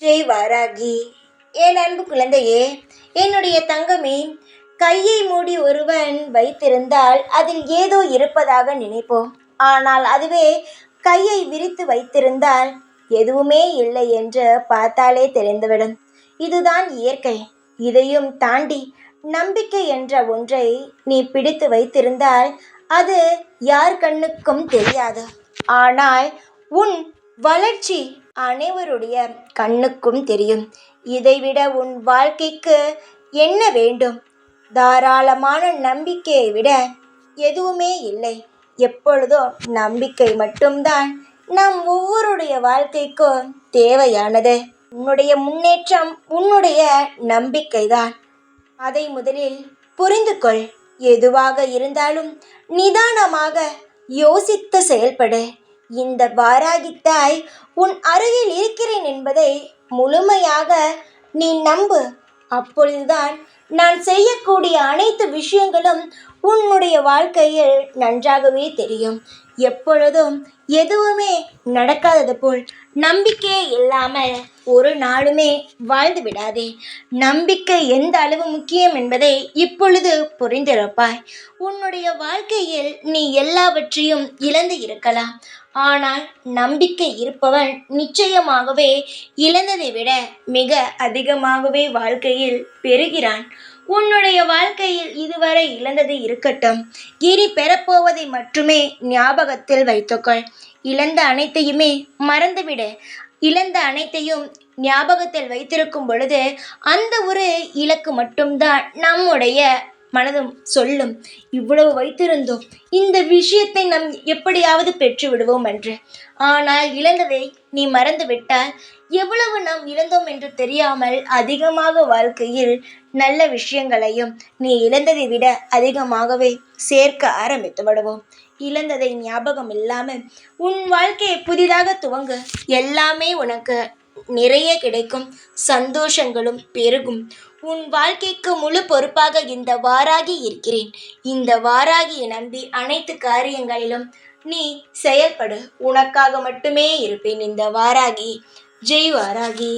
ஜெய் வாராகி. என் அன்பு குழந்தையே, என்னுடைய தங்கமே, கையை மூடி ஒருவன் வைத்திருந்தால் அதில் ஏதோ இருப்பதாக நினைப்போம். ஆனால் அதுவே கையை விரித்து வைத்திருந்தால் எதுவுமே இல்லை என்று பார்த்தாலே தெரிந்துவிடும். இதுதான் இயற்கை. இதையும் தாண்டி நம்பிக்கை என்ற ஒன்றை நீ பிடித்து வைத்திருந்தால் அது யார் கண்ணுக்கும் தெரியாது. ஆனால் உன் வளர்ச்சி அனைவருடைய கண்ணுக்கும் தெரியும். இதைவிட உன் வாழ்க்கைக்கு என்ன வேண்டும்? தாராளமான நம்பிக்கையை விட எதுவுமே இல்லை. எப்பொழுதும் நம்பிக்கை மட்டும்தான் நம் ஒவ்வொருடைய வாழ்க்கைக்கும் தேவையானது. உன்னுடைய முன்னேற்றம் உன்னுடைய நம்பிக்கைதான். அதை முதலில் புரிந்து கொள். எதுவாக இருந்தாலும் நிதானமாக யோசித்து செயல்படு. இந்த வாராகி தாய் உன் அருகில் இருக்கிறேன் என்பதை முழுமையாக நீ நம்பு. அப்பொழுதுதான் நான் செய்யக்கூடிய அனைத்து விஷயங்களும் உன்னுடைய வாழ்க்கையில் நன்றாகவே தெரியும். எப்பொழுதும் எதுவுமே நடக்காதது போல் நம்பிக்கையே இல்லாமல் ஒரு நாளுமே வாழ்ந்து விடாதே. நம்பிக்கை எந்த அளவு முக்கியம் என்பதை இப்பொழுது புரிந்திருப்பாய். உன்னுடைய வாழ்க்கையில் நீ எல்லாவற்றையும் இழந்து இருக்கலாம். ஆனால் நம்பிக்கை இருப்பவன் நிச்சயமாகவே இழந்ததை விட மிக அதிகமாகவே வாழ்க்கையில் பெறுகிறான். உன்னுடைய வாழ்க்கையில் இதுவரை இழந்தது இருக்கட்டும். இனி பெறப்போவதை மட்டுமே ஞாபகத்தில் வைத்துக்கொள். இழந்த அனைத்தையுமே மறந்துவிடு. இழந்த அனைத்தையும் ஞாபகத்தில் வைத்திருக்கும் பொழுது அந்த ஒரு இலக்கு மட்டும்தான் நம்முடைய மனதும் சொல்லும். இவ்வளவு வைத்திருந்தோம், இந்த விஷயத்தை நாம் எப்படியாவது பெற்று விடுவோம் என்று. ஆனால் இழந்ததை நீ மறந்துவிட்டால் எவ்வளவு நாம் இழந்தோம் என்று தெரியாமல் அதிகமாக வாழ்க்கையில் நல்ல விஷயங்களையும் நீ இழந்ததை விட அதிகமாகவே சேர்க்க ஆரம்பித்து விடுவோம். இழந்ததை ஞாபகம் இல்லாமல் உன் வாழ்க்கையை புதிதாக துவங்கு. எல்லாமே உனக்கு நிறைய கிடைக்கும். சந்தோஷங்களும் பெருகும். உன் வாழ்க்கைக்கு முழு பொறுப்பாக இந்த வாராகி இருக்கிறேன். இந்த வாராகியை நம்பி அனைத்து காரியங்களிலும் நீ செயல்படு. உனக்காக மட்டுமே இருப்பேன். இந்த வாராகி. ஜெய் வாராகி.